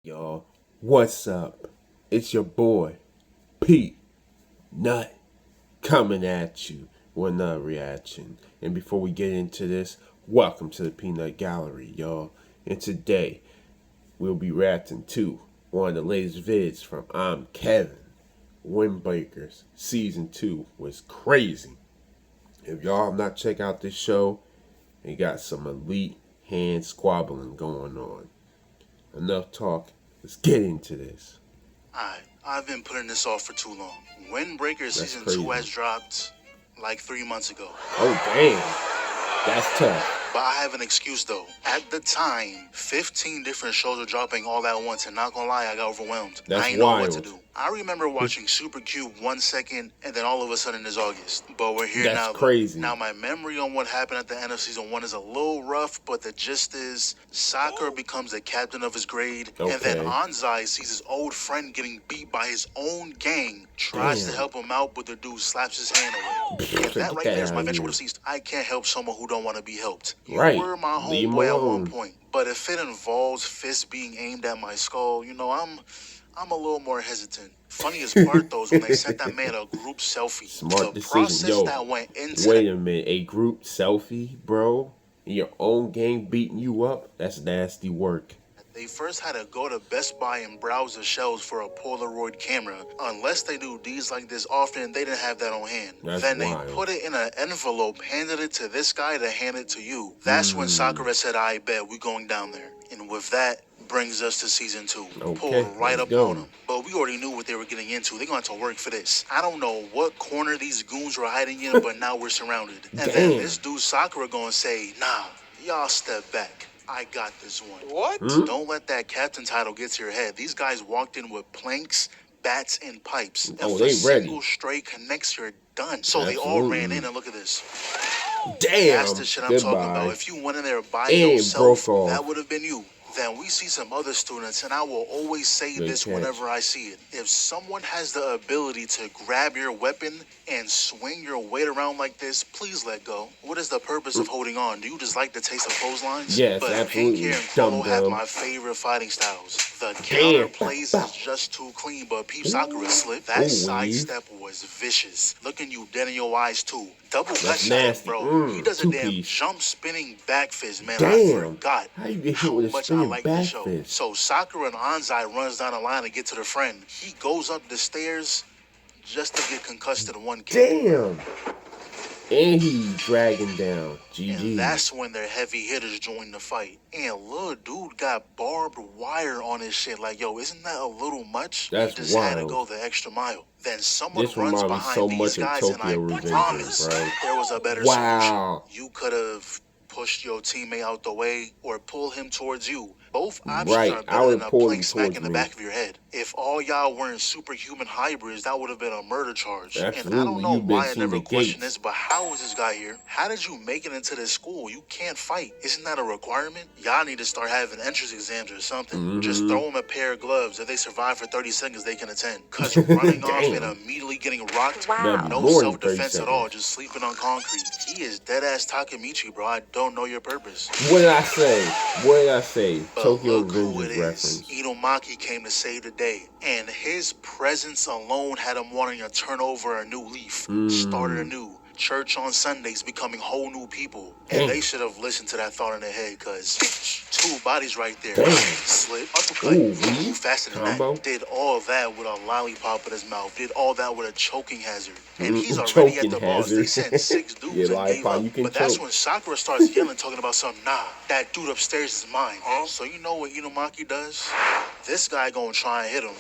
Y'all, what's up? It's your boy, Pete Nut, coming at you with another reaction. And before we get into this, welcome to the Peanut Gallery, y'all. And today, we'll be reacting to one of the latest vids from I'm Kevin. Windbreakers Season 2 was crazy. If y'all have not checked out this show, it got some elite hand squabbling going on. Enough talk. Let's get into this. Alright, I've been putting this off for too long. Windbreaker Season 2 has dropped like 3 months ago. Oh, damn. That's tough. But I have an excuse though. At the time, 15 different shows were dropping all at once, and not gonna lie, I got overwhelmed. That's I didn't know wild. what to do. I remember watching Super Cube 1 second, and then all of a sudden it's August. But we're here now. That's crazy. Now my memory on what happened at the end of Season 1 is a little rough, but the gist is Sakura becomes the captain of his grade, and then Anzai sees his old friend getting beat by his own gang, tries to help him out, but the dude slaps his hand away. And that right there is my venture would have ceased. I can't help someone who don't want to be helped. You were my homeboy at one point, but if it involves fists being aimed at my skull, you know, I'm a little more hesitant. Funniest part though is when they sent that man a group selfie. Smart the decision. process Yo, that went into wait a minute, a group selfie, bro? Your own gang beating you up? That's nasty work. They first had to go to Best Buy and browse the shelves for a Polaroid camera. Unless they do deeds like this often, they didn't have that on hand. Then they put it in an envelope, handed it to this guy to hand it to you. That's when Sakura said, I bet we going down there. And with that, brings us to Season 2. Pulled right up on them. But we already knew what they were getting into. They're going to have to work for this. I don't know what corner these goons were hiding in, but now we're surrounded. And then this dude Sakura going to say, nah, y'all step back. I got this one. What? Don't let that captain title get to your head. These guys walked in with planks, bats, and pipes. If a single stray connects, you're done. So they all ran in, and look at this. Damn. That's the shit I'm talking about. If you went in there by yourself, that would have been you. Then we see some other students, and I will always say this whenever I see it. If someone has the ability to grab your weapon and swing your weight around like this, please let go. What is the purpose of holding on? Do you just like the taste of clotheslines? Yes, but absolutely. Pink here and Polo have my favorite fighting styles. The counter plays is just too clean, but Peep Sakura slip. That sidestep was vicious. Looking you dead in your eyes, too. Double cut shot, bro. He does a damn jump spinning back fist, man. I forgot how much I like this show. So Sakura and Anzai runs down the line to get to their friend. He goes up the stairs just to get concussed in one kick. Damn. And he dragging down. GG. And that's when their heavy hitters join the fight. And little dude got barbed wire on his shit. Like, yo, isn't that a little much? That's he just had to go the extra mile. Then someone runs behind these guys, and I promise there was a better solution. You could have pushed your teammate out the way or pull him towards you. Both options are better than a plank smack in the back of your head. If all y'all weren't superhuman hybrids, that would have been a murder charge. And I don't know why I never questioned this, but how was this guy here? How did you make it into this school? You can't fight. Isn't that a requirement? Y'all need to start having entrance exams or something. Just throw them a pair of gloves. If they survive for 30 seconds, they can attend. Because running off and immediately getting rocked, no self-defense at all, just sleeping on concrete. He is dead-ass Takemichi, bro. I don't know your purpose. What did I say? What did I say? Tokyo look who it reference. is. Inumaki came to save the day, and his presence alone had him wanting to turn over a new leaf, start anew. Church on Sundays, becoming whole new people. And they should have listened to that thought in their head, because two bodies right there. Slip, uppercut, move faster than that. Did all that with a lollipop in his mouth. Did all that with a choking hazard. And he's already at the boss. They sent 6 dudes and gave up. But that's when Sakura starts yelling, talking about something. Nah, that dude upstairs is mine. So you know what Inumaki does? This guy gonna try and hit him.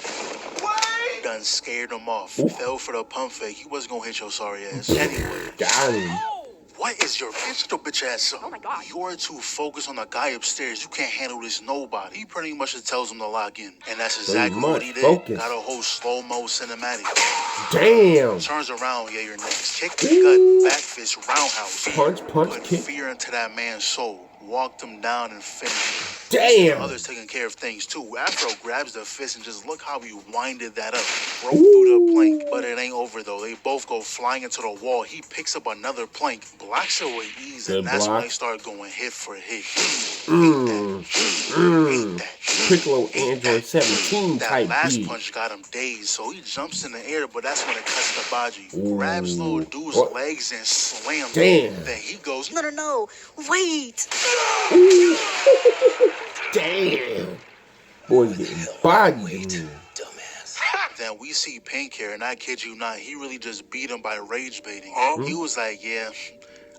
Done scared him off. Fell for the pump fake. He wasn't gonna hit your sorry ass. Anyway. Got him. What is your bitch ass up? Oh my god. You're too focused on the guy upstairs. You can't handle this nobody. He pretty much just tells him to lock in. And that's exactly what he did. Got a whole slow-mo cinematic. Damn. Turns around, yeah, you're next. Kick the gut, back fist, roundhouse. Punch, Put kick. fear into that man's soul. Walked him down and finished him. The Damn. others taking care of things too. Afro grabs the fist and just look how he winded that up. Broke Ooh. through the plank, but it ain't over though. They both go flying into the wall. He picks up another plank, blocks it with ease, and that's when they start going hit for hit. Hate that. Piccolo Android 17 that type last beat. punch got him dazed, so he jumps in the air, but that's when it cuts the Baji. Ooh. Grabs little dude's What? legs and slams Damn. him. Then he goes, no, wait. Damn. Boy's getting bodied. Dumbass. Then we see Pink here, and I kid you not, he really just beat him by rage baiting. He was like, yeah,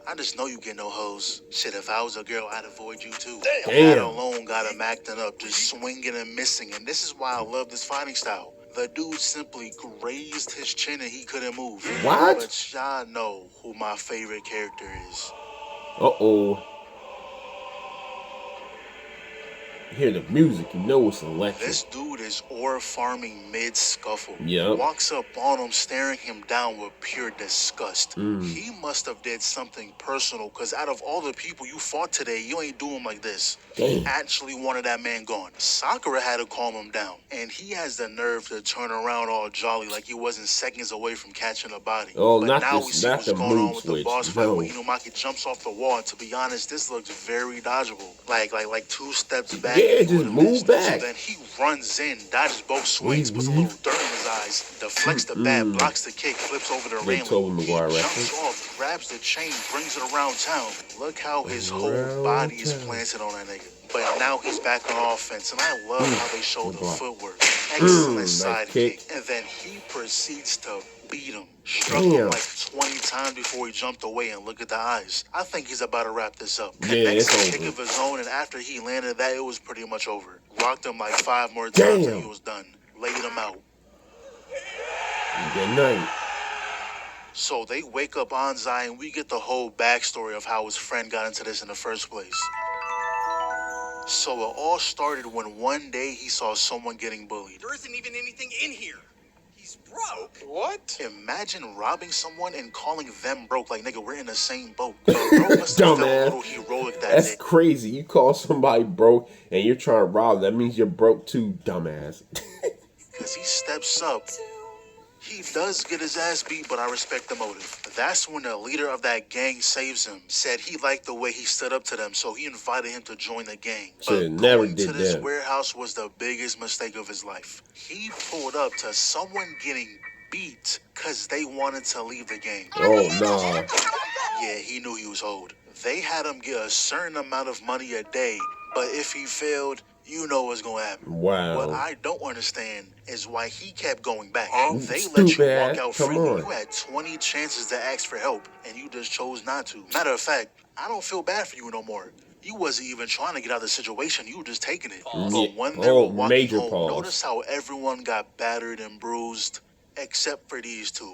I just know you get no hoes. Shit, if I was a girl, I'd avoid you too. Damn. That alone got him acting up, just swinging and missing. And this is why I love this fighting style. The dude simply grazed his chin and he couldn't move. What? But y'all know who my favorite character is. Uh-oh. You hear the music, you know it's electric. This dude is ore farming mid-scuffle. Yep. Walks up on him, staring him down with pure disgust. He must have did something personal, because out of all the people you fought today, you ain't doing like this. Damn. He actually wanted that man gone. Sakura had to calm him down, and he has the nerve to turn around all jolly like he wasn't seconds away from catching a body. Oh, but not now this, we see not what's the going on mood with switch. the boss fight No. where Inumaki jumps off the wall, and to be honest, this looks very dodgeable. Like 2 steps back. Yeah, just move back. So then he runs in, dodges both swings, puts a little dirt in his eyes, deflects the bat, blocks the kick, flips over the railing. Tobey He Maguire jumps reference. off, grabs the chain, brings it around town. Look how his whole body is planted on that nigga. But now he's back on offense, and I love how they show the footwork. Excellent nice side kick. kick. And then he proceeds to beat him. Struck him Damn. like 20 times before he jumped away, and look at the eyes. I think he's about to wrap this up. Yeah, Connects it's a kick over. of his own, and after he landed that, it was pretty much over. Rocked him like 5 more times, and Damn. he was done. Laid him out. Good night. So they wake up Anzai, and we get the whole backstory of how his friend got into this in the first place. So it all started when one day he saw someone getting bullied. There isn't even anything in here. He's broke. What? Imagine robbing someone and calling them broke. Like, nigga, we're in the same boat. But bro must have felt a little heroic that That's day. crazy. You call somebody broke and you're trying to rob them. That means you're broke too, dumbass. Because he steps up. He does get his ass beat, but I respect the motive. That's when the leader of that gang saves him. Said he liked the way he stood up to them, so he invited him to join the gang. Should've But never going to did this that. warehouse was the biggest mistake of his life. He pulled up to someone getting beat because they wanted to leave the gang. Oh, nah. Yeah, he knew he was owed. They had him get a certain amount of money a day, but if he failed, you know what's going to happen. Wow. What I don't understand is why he kept going back. They let Stupid you walk ass. out Come freely. on. You had 20 chances to ask for help, and you just chose not to. Matter of fact, I don't feel bad for you no more. You wasn't even trying to get out of the situation. You were just taking it. But when they were walking major home, pause. notice how everyone got battered and bruised, except for these two.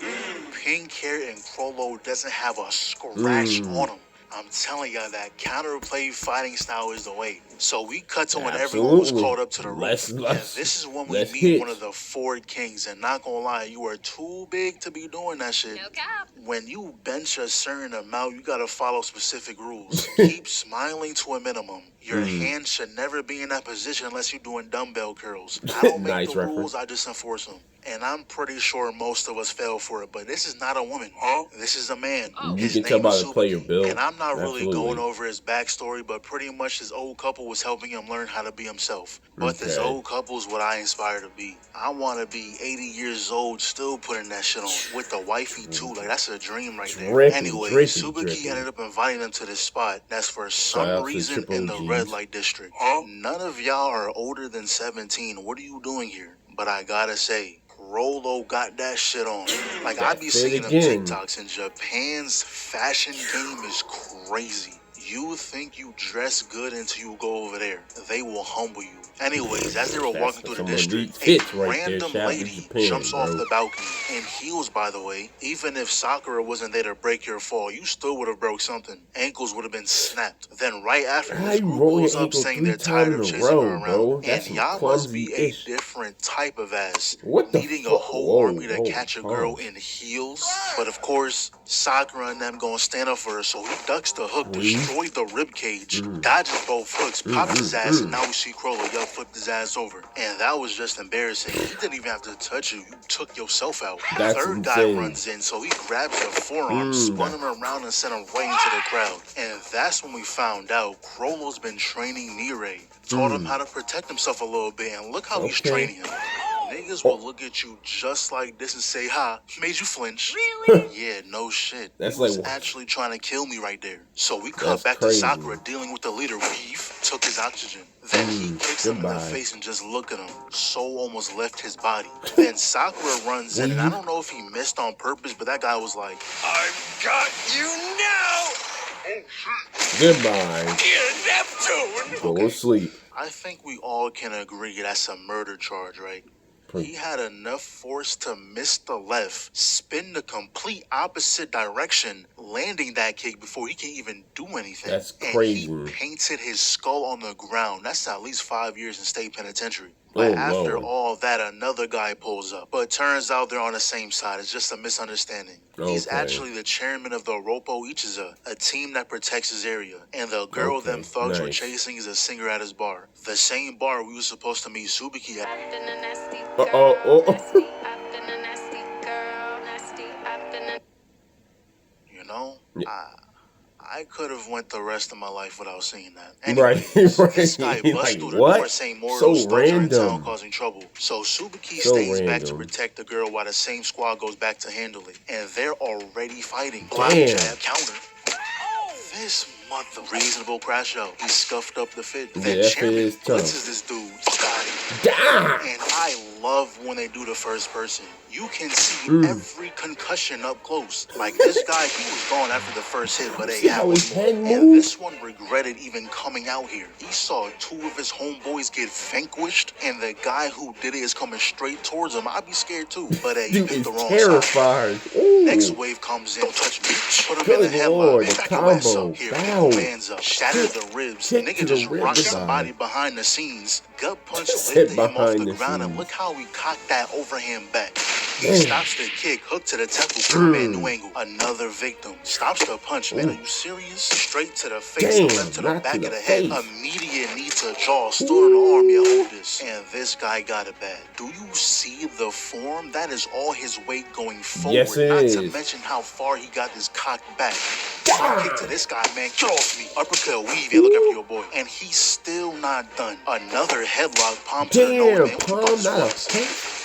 Pink hair and Crollo doesn't have a scratch on him. I'm telling y'all that counterplay fighting style is the way. So we cut to when everyone was Absolutely. called up to the roof. Let's- And this is when we let's meet hit. one of the 4 kings. And not gonna lie, you are too big to be doing that shit. No cap. When you bench a certain amount, you gotta follow specific rules. Keep smiling to a minimum. Your hand should never be in that position unless you're doing dumbbell curls. I don't make Nice the reference. rules, I just enforce them. And I'm pretty sure most of us fell for it, but this is not a woman. This is a man. You His can tell name by is the player Suzuki. build. And I'm not really Absolutely. going over his backstory, but pretty much his old couple was helping him learn how to be himself. But this Okay. old couple is what I aspire to be. I want to be 80 years old, still putting that shit on. With the wifey too, like that's a dream right there. Dripping, Anyway, dripping, Suzuki dripping. ended up inviting them to this spot that's for Shout out some to reason Triple in the G's. red light district. None of y'all are older than 17. What are you doing here? But I gotta say, Rolo got that shit on. Like, I be That's it seeing them again. TikToks, and Japan's fashion game is crazy. You think you dress good until you go over there. They will humble you. Anyways, as they were That's walking through the some district, elite a fits right there. random Shout out to lady Japan, jumps off bro. the balcony. In heels, by the way. Even if Sakura wasn't there to break your fall, you still would have broke something. Ankles would have been snapped. Then right after, How this you group roll your goes up ankle saying 3 they're tired times of in a chasing her row, around. bro? That's And some y'all must be a clumsy-ish. different type of ass. What the Needing a fuck? whole Whoa, army to whoa, catch a girl pause. in heels. But of course, Sakura and them gonna stand up for her, so he ducks the hook, Please destroys destroyed the ribcage, dodges both hooks, popped his ass, and now we see Crawler flipped his ass over. And that was just embarrassing. He didn't even have to touch you. You took yourself out. That's Third insane. guy runs in, so he grabs the forearm, spun him around, and sent him right into the crowd. And that's when we found out Crawler's been training Nire. Taught him how to protect himself a little bit, and look how he's training him. Niggas will look at you just like this and say, "Ha, made you flinch." Really? Yeah, no shit. That's he was like, actually trying to kill me right there. So we cut That's back crazy. to Sakura dealing with the leader. Weave took his oxygen. Then he kicks him in the face and just look at him. Soul almost left his body. Then Sakura runs in, and I don't know if he missed on purpose, but that guy was like, I've got you now! Goodbye. Neptune! Go to sleep. I think we all can agree that's a murder charge, right? He had enough force to miss the left, spin the complete opposite direction, landing that kick before he can even do anything. That's crazy. And he painted his skull on the ground. That's at least 5 years in state penitentiary. But after all that, another guy pulls up. But turns out they're on the same side. It's just a misunderstanding. He's actually the chairman of the Roppo Ichiza, a team that protects his area. And the girl them thugs were chasing is a singer at his bar. The same bar we were supposed to meet Tsubaki at. You know? I could have went the rest of my life without seeing that. Anyways, this guy busts through the door saying more of those thugs are in town causing trouble. So Tsubaki stays back to protect the girl while the same squad goes back to handle it. And they're already fighting. Block, jab, counter. This mother reasonable crash out. He scuffed up the fit. Then Chairman blitzes this dude. And I love when they do the first person. You can see every concussion up close. Like this guy, he was gone after the first hit, but hey, how his head moved? And this one regretted even coming out here. He saw 2 of his homeboys get vanquished, and the guy who did it is coming straight towards him. I'd be scared too, but hey, you picked the wrong side. Next wave comes in, don't touch me. Put him in the headlock, back your ass up. Here, pick your hands up, shatter the ribs. Nigga just rocked somebody behind the scenes. Gut punch lifted him off the ground, and look how he cocked that overhand back. He stops the kick, hook to the temple, Superman new angle. Another victim. Stops the punch, man. Are you serious? Straight to the face, left to the back of the head. Immediate knee to jaw, stood on the arm, yeah, hold this. And this guy got it bad. Do you see the form? That is all his weight going forward. Yes, it Not is. to mention how far he got this cocked back. Front kick to this guy, man. Get off me. Uppercut, weave, yeah, look after your boy. And he's still not done. Another headlock, palm to the nose, man. What the fuck?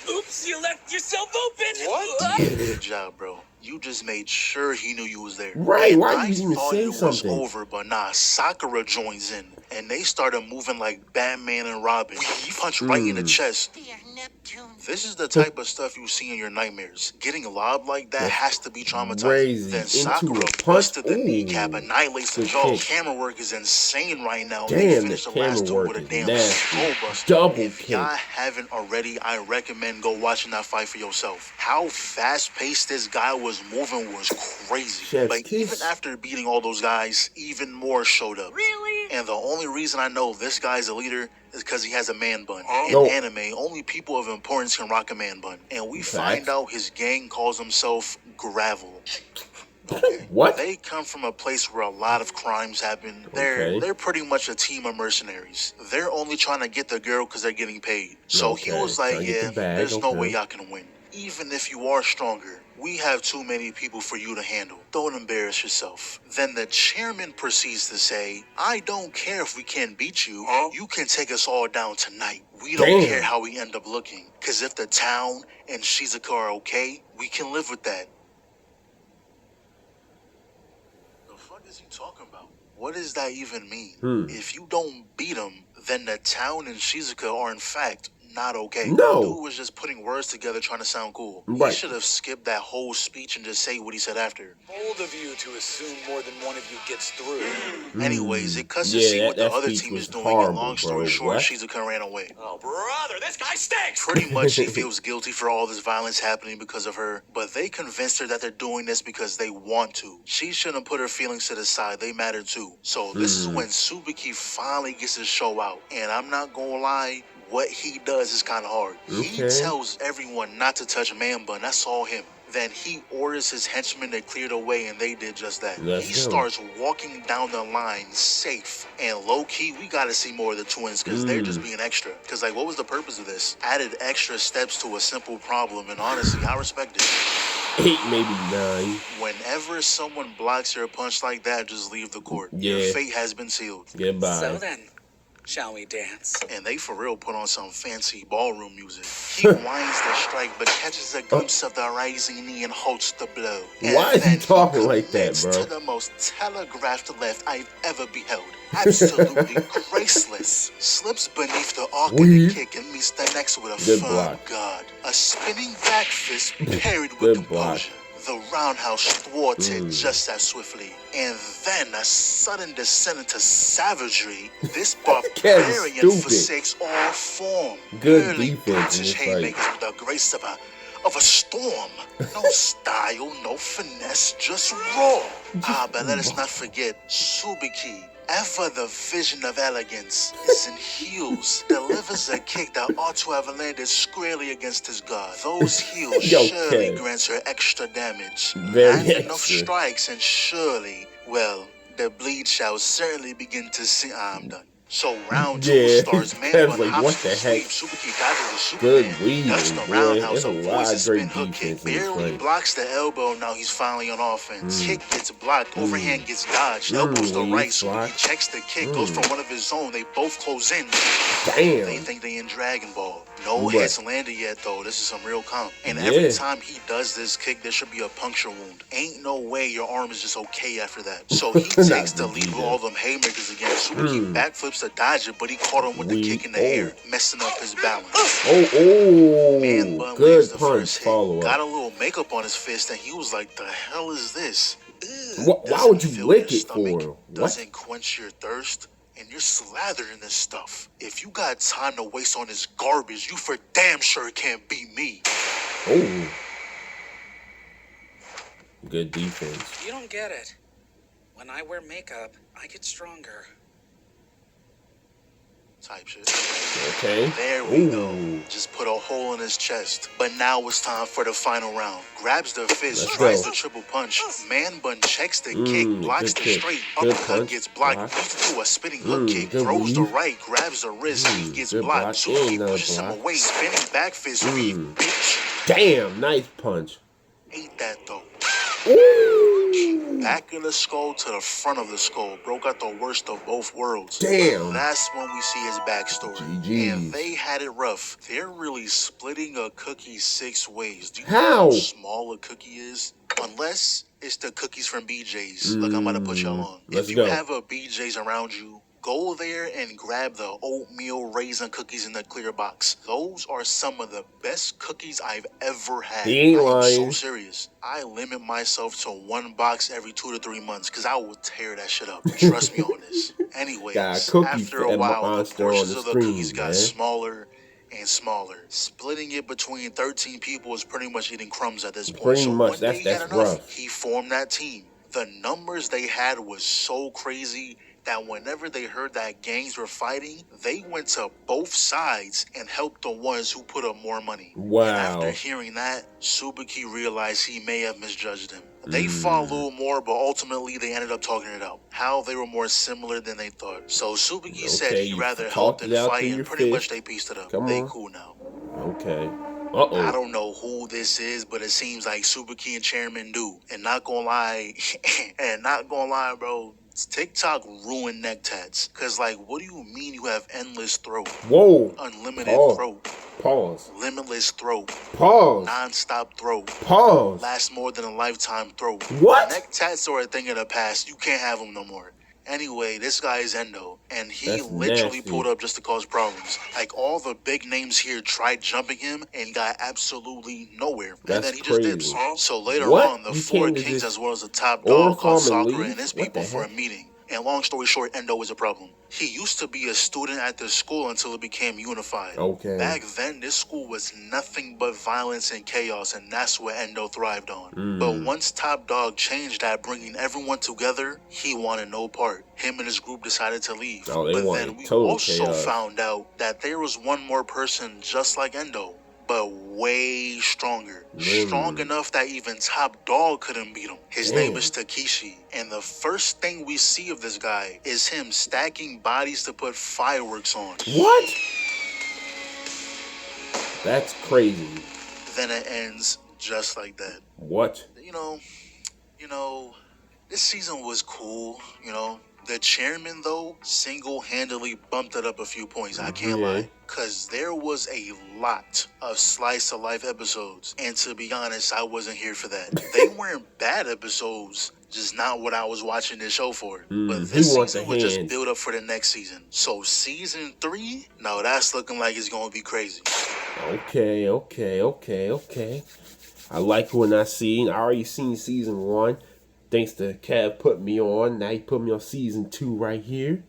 Oops, you left yourself open! What? Good job, bro. You just made sure he knew you was there. Right, why I did you even thought say it something? was over, but nah, Sakura joins in. And they started moving like Batman and Robin. He punched right in the chest. Dear Neptune. This is the type of stuff you see in your nightmares. Getting lobbed like that has to be traumatizing. Crazy. Then Into Sakura a punch? busted the Ooh. kneecap, annihilates the Good jaw. kick. Camera work is insane right now. Damn, They the finished the camera last two work with a is damn nasty. skull buster. Double If kick. y'all haven't already, I recommend go watching that fight for yourself. How fast-paced this guy was moving was crazy. Chef's Like, kiss. even after beating all those guys, even more showed up. Really? And the only reason I know this guy's a leader is because he has a man bun. In No. anime, only people of importance can rock a man bun. And we find out his gang calls himself Gravel. What? They come from a place where a lot of crimes happen. They're pretty much a team of mercenaries. They're only trying to get the girl because they're getting paid. So he was like, Trying to get yeah, the bag, there's no okay. way y'all can win. Even if you are stronger, we have too many people for you to handle. Don't embarrass yourself. Then the chairman proceeds to say, I don't care if we can't beat you. You can take us all down tonight. We don't care how we end up looking. Because if the town and Shizuka are okay, we can live with that. The fuck is he talking about? What does that even mean? If you don't beat him, then the town and Shizuka are in fact not okay. No. Dude was just putting words together trying to sound cool. Right. He should have skipped that whole speech and just say what he said after. Bold of you to assume more than one of you gets through. Anyways, it cuts to Yeah, see what that the other speech team was is doing, horrible, and long story bro. short, What? Shizuka ran away. Oh, brother, this guy stinks! Pretty much she feels guilty for all this violence happening because of her, but they convinced her that they're doing this because they want to. She shouldn't put her feelings to the side, they matter too. So this is when Tsubaki finally gets his show out, and I'm not gonna lie, what he does is kind of hard. He Okay. tells everyone not to touch Man Bun, that's all him. Then he orders his henchmen to clear the way, and they did just that. Let's He go. starts walking down the line safe. And low-key, we gotta see more of the twins because they're just being extra. Because, like, what was the purpose of this? Added extra steps to a simple problem, and honestly, I respect it. 8, maybe 9. Whenever someone blocks your punch like that, just leave the court. Yeah. Your fate has been sealed. Goodbye. So then, shall we dance? And they for real put on some fancy ballroom music. He winds the strike but catches a glimpse of the rising knee and halts the blow. And Why is he then talking like that, commits bro? to the most telegraphed left I've ever beheld. Absolutely graceless. Slips beneath the arc of the Weave. kick and meets the next with a Good firm block. guard. A spinning back fist parried with Good block. composure. The roundhouse thwarted just as swiftly. And then a sudden descent into savagery. This barbarian stupid. forsakes all form. Good Barely defense breaks in his this fight. haymakers with the grace of a storm. No style, no finesse, just raw. But let us not forget Subiki. Ever the vision of elegance is in heels. Delivers a kick that ought to have landed squarely against his guard. Those heels Yo, surely Kev. grants her extra damage. Very And enough extra. strikes and surely, well, the bleed shall certainly begin to see. I'm done. So round 2 Yeah, starts man Kev's but like, hops what to the sweep. heck? Subiki dodges the Good Superman. weaving, Ducks the boy. roundhouse, There's a avoids lot the of spin great hook defense kick. in this Barely fight. blocks the elbow. Now he's finally on offense. Kick gets blocked. Overhand gets dodged. Elbows the weave right. block. Subiki checks the kick. Goes for one of his own. They both close in. Damn. They think they in Dragon Ball. No What? hits landed yet, though. This is some real comp. And Yeah. every time he does this kick, there should be a puncture wound. Ain't no way your arm is just okay after that. So he Not takes the lead either. with all them haymakers again. Subiki backflips to dodge it, but he caught him with the kick in the air, messing up his balance. Man bun Good lands the punch first hit. follow Got up. a little makeup on his fist, and he was like, "The hell is this?" Why Doesn't would you fill lick your it for? stomach, What? Doesn't quench your thirst, and you're slathered in this stuff. If you got time to waste on this garbage, you for damn sure can't beat me. Oh. Good defense. You don't get it. When I wear makeup, I get stronger. Type shit. Okay. There we Ooh. go. Just put a hole in his chest. But now it's time for the final round. Grabs the fist, Let's tries go. the triple punch. Man bun checks the kick, blocks good the kick. straight, Good uppercut punch. gets blocked, Block. beats to a spinning hook kick, good throws the weave. right, grabs the wrist, he gets good blocked. block. Suki Another pushes him block. away, spinning back fist, weave, bitch. Damn, nice punch. Ain't that though? Ooh. Back of the skull to the front of the skull. Bro got the worst of both worlds. Damn. That's when we see his backstory. GG's. And they had it rough. They're really splitting a cookie 6 ways. Do you How? know how small a cookie is? Unless it's the cookies from BJ's. Look, I'm about to put y'all on. Let's If you go. have a BJ's around you, go there and grab the oatmeal raisin cookies in the clear box. Those are some of the best cookies I've ever had. He ain't I am so lying. serious. I limit myself to 1 box every 2 to 3 months because I will tear that shit up. Trust me on this. Anyways, Got a cookie after a for while, the Monster on portions the of the stream, cookies got man. smaller and smaller. Splitting it between 13 people is pretty much eating crumbs at this point. Pretty So much. one day That's he had that's enough. rough. He formed that team. The numbers they had was so crazy that whenever they heard that gangs were fighting, they went to both sides and helped the ones who put up more money. Wow. And after hearing that, Subiki realized he may have misjudged him. They fought a little more, but ultimately they ended up talking it out. How they were more similar than they thought. So Subiki said Okay, he'd you rather help talked than it out fight, to and your pretty much fist. they pieced it up. Come They on. cool now. Okay. I Uh-oh. don't know who this is, but it seems like Subiki and Chairman do. And not gonna lie, bro, TikTok ruined neck tats. Cause like, what do you mean you have endless throat, Whoa. unlimited Pause. throat, Pause. limitless throat, Pause. non-stop throat, Pause. last more than a lifetime throat? What? Neck tats are a thing of the past. You can't have them no more. Anyway, this guy is Endo, and he That's literally nasty. pulled up just to cause problems. Like, all the big names here tried jumping him and got absolutely nowhere. That's and then he just crazy. dipped. So later What? on, the You 4 came to kings, just as well as the top dog, called overcome and Sakura leave? and his What people the for a heck? meeting. And long story short, Endo is a problem. He used to be a student at this school until it became unified. Okay. Back then, this school was nothing but violence and chaos, and that's what Endo thrived on. But once Top Dog changed that, bringing everyone together, he wanted no part. Him and his group decided to leave. Oh, they but wanted then we total also chaos. found out that there was one more person just like Endo. but way stronger. Really? Strong enough that even Top Dog couldn't beat him. His Damn. name is Takeshi. And the first thing we see of this guy is him stacking bodies to put fireworks on. What? That's crazy. Then it ends just like that. What? You know, this season was cool, The chairman, though, single-handedly bumped it up a few points. I can't lie. Because there was a lot of slice-of-life episodes. And to be honest, I wasn't here for that. They weren't bad episodes, just not what I was watching this show for. But this season was just build up for the next season. So season 3, no, that's looking like it's going to be crazy. Okay. I like what I seen. I already seen season 1. Thanks to Kev put me on. Now he put me on season 2 right here.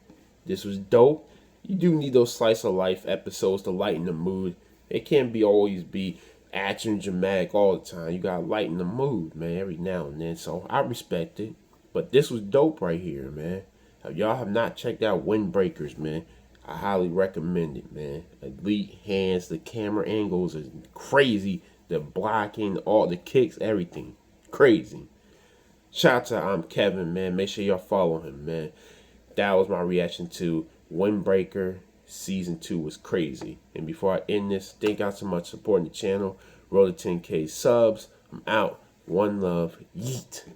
This was dope. You do need those slice of life episodes to lighten the mood. It can't always be action dramatic all the time. You gotta lighten the mood, man, every now and then. So I respect it. But this was dope right here, man. If y'all have not checked out Windbreakers, man, I highly recommend it, man. Elite hands, the camera angles is crazy. The blocking, all the kicks, everything. Crazy. Shout out to Kevin, man. Make sure y'all follow him, man. That was my reaction to Windbreaker. Season 2 was crazy. And before I end this, thank y'all so much for supporting the channel. Roll to 10K subs. I'm out. One love. Yeet.